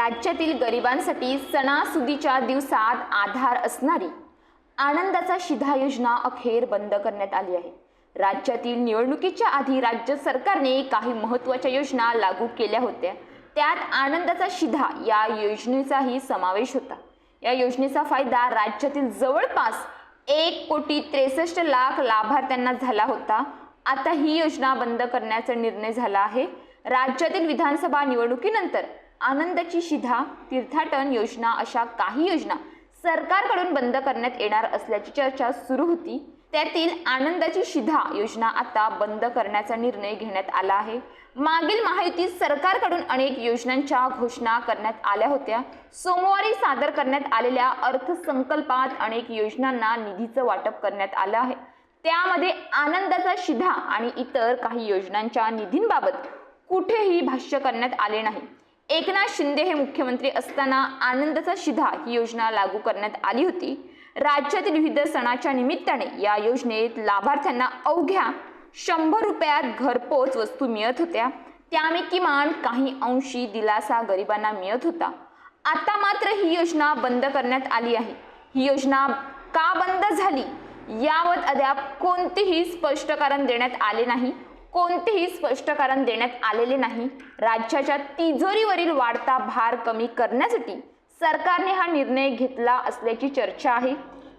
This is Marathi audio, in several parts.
राज्यातील गरिबांसाठी सणासुदीच्या दिवसात आधार असणारी आनंदाचा शिधा योजना अखेर बंद करण्यात आली आहे। राज्यातील निवडणुकीच्या आधी राज्य सरकारने काही महत्त्वाच्या योजना लागू केल्या होत्या। त्यात आनंदाचा शिधा या योजनेचाही समावेश होता। या योजनेचा फायदा राज्यातील जवळपास 1,63,00,000 लाभार्थ्यांना झाला होता। आता ही योजना बंद करण्याचा निर्णय झाला आहे। राज्यातील विधानसभा निवडणुकीनंतर आनंदाची शिधा, तीर्थाटन योजना अशा काही योजना सरकारकडून बंद करण्यात येणार असल्याची चर्चा सुरू होती। त्यातील आनंदाची शिधा योजना आता बंद करण्याचा निर्णय घेण्यात आला आहे। मागील महायुती सरकारकडून अनेक योजनांच्या घोषणा करण्यात आल्या होत्या। सोमवारी सादर करण्यात आलेल्या अर्थसंकल्पात अनेक योजनांना निधीचं वाटप करण्यात आलं आहे। त्यामध्ये आनंदाचा शिधा आणि इतर काही योजनांच्या निधींबाबत कुठेही भाष्य करण्यात आले नाही। एकनाथ शिंदे हे मुख्यमंत्री असताना आनंदाचा शिधा ही योजना लागू करण्यात आली होती। राज्यातील विविध सणाच्या निमित्ताने या योजनेत लाभार्थ्यांना अवघ्या 100 रुपयात घरपोच वस्तू मिळत होत्या। त्यामुळे किमान काही अंशी दिलासा गरिबांना मिळत होता। आता मात्र ही योजना बंद करण्यात आली आहे। ही योजना का बंद झाली यावर अद्याप कोणतेही स्पष्टीकरण देण्यात आले नाही। राज्याच्या तिजोरीवरील वाढता भार कमी करण्यासाठी सरकारने हा निर्णय घेतला असल्याची चर्चा आहे।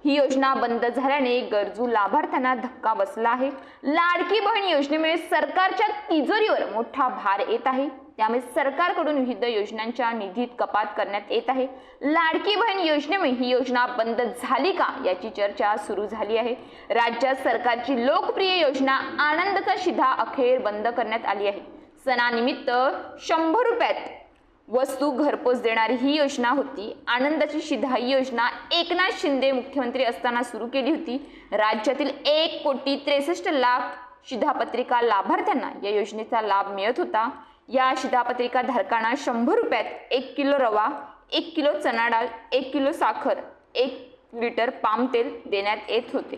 ही योजना बंद झाल्याने गरजू लाभार्थ्यांना धक्का बसला आहे। लाडकी बहीण योजनेमुळे सरकारच्या तिजोरीवर मोठा भार येत आहे। त्यामुळे सरकारकडून विविध योजनांच्या निधीत कपात करण्यात येत आहे। लाडकी बहीण योजनेमुळे ही योजना बंद झाली का याची चर्चा सुरू झाली आहे। राज्यात सरकारची लोकप्रिय योजना आनंदाचा शिधा अखेर बंद करण्यात आली आहे। सणानिमित्त 100 रुपयात वस्तू घरपोच देणारी ही योजना होती। आनंदाची शिधा ही योजना एकनाथ शिंदे मुख्यमंत्री असताना सुरू केली होती। राज्यातील 1,63,00,000 शिधापत्रिका लाभार्थ्यांना या योजनेचा लाभ मिळत होता। या शिधापत्रिका धारकांना 100 रुपयात 1 किलो रवा, 1 किलो चणा डाळ, 1 किलो साखर, 1 लिटर पाम तेल देण्यात येत होते।